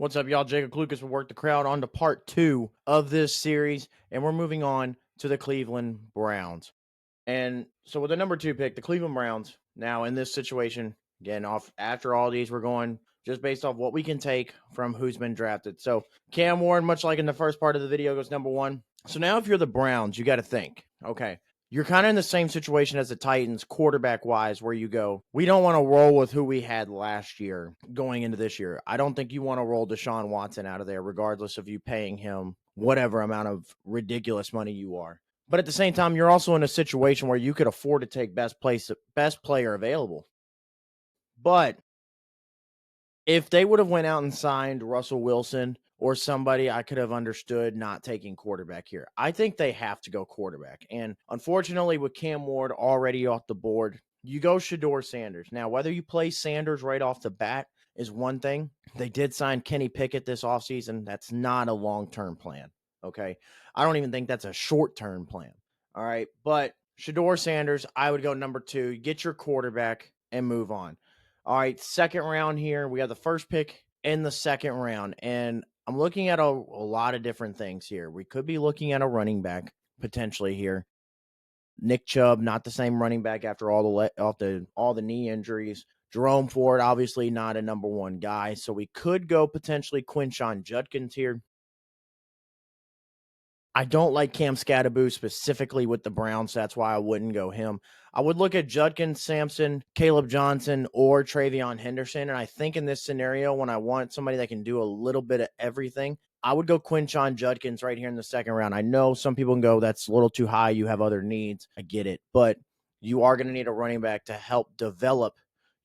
What's up, y'all? Jacob Lucas will Work the Crowd on to part 2 of this series, and we're moving on to the Cleveland Browns. And so with the number 2 pick, the Cleveland Browns, now in this situation, again, off after all these, we're going just based off what we can take from who's been drafted. So Cam Warren, much like in the first part of the video, goes number 1. So now if you're the Browns, you got to think, okay, you're kind of in the same situation as the Titans, quarterback-wise, where you go, we don't want to roll with who we had last year going into this year. I don't think you want to roll Deshaun Watson out of there, regardless of you paying him whatever amount of ridiculous money you are. But at the same time, you're also in a situation where you could afford to take best player available. But if they would have went out and signed Russell Wilson or somebody, I could have understood not taking quarterback here. I think they have to go quarterback. And unfortunately, with Cam Ward already off the board, you go Shador Sanders. Now, whether you play Sanders right off the bat is one thing. They did sign Kenny Pickett this offseason. That's not a long-term plan. Okay. I don't even think that's a short-term plan. All right. But Shador Sanders, I would go number 2, get your quarterback and move on. All right, second round here. We have the first pick in the second round, and I'm looking at a lot of different things here. We could be looking at a running back potentially here. Nick Chubb, not the same running back after all the knee injuries. Jerome Ford, obviously not a number 1 guy, so we could go potentially Quinshon Judkins here. I don't like Cam Skattebo specifically with the Browns. So that's why I wouldn't go him. I would look at Judkins, Sampson, Caleb Johnson, or Travion Henderson. And I think in this scenario, when I want somebody that can do a little bit of everything, I would go Quinshon Judkins right here in the second round. I know some people can go, that's a little too high. You have other needs. I get it. But you are going to need a running back to help develop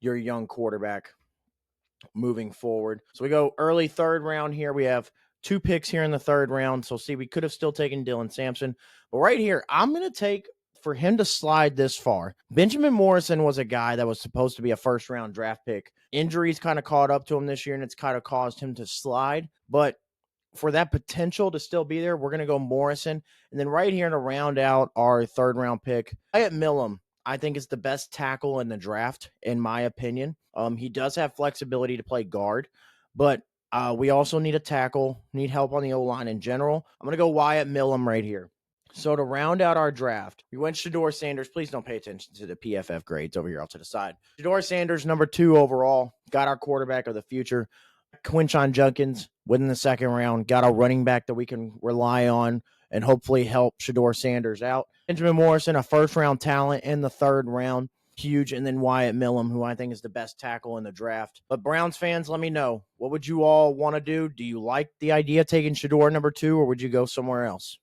your young quarterback moving forward. So we go early third round here. We have 2 picks here in the third round. So see, we could have still taken Dylan Sampson. But right here, I'm going to take for him to slide this far. Benjamin Morrison was a guy that was supposed to be a first round draft pick. Injuries kind of caught up to him this year, and it's kind of caused him to slide. But for that potential to still be there, we're going to go Morrison. And then right here to round out our third round pick, Wyatt Millum, I think is the best tackle in the draft, in my opinion. He does have flexibility to play guard, but we also need a tackle, need help on the O-line in general. I'm going to go Wyatt Millum right here. So to round out our draft, we went Shador Sanders. Please don't pay attention to the PFF grades over here off to the side. Shador Sanders, number 2 overall, got our quarterback of the future. Quinshon Judkins within the second round, got a running back that we can rely on and hopefully help Shador Sanders out. Benjamin Morrison, a first-round talent in the third round. Huge. And then Wyatt Millum, who I think is the best tackle in the draft. But Browns fans, let me know. What would you all want to do? Do you like the idea of taking Shador number 2, or would you go somewhere else?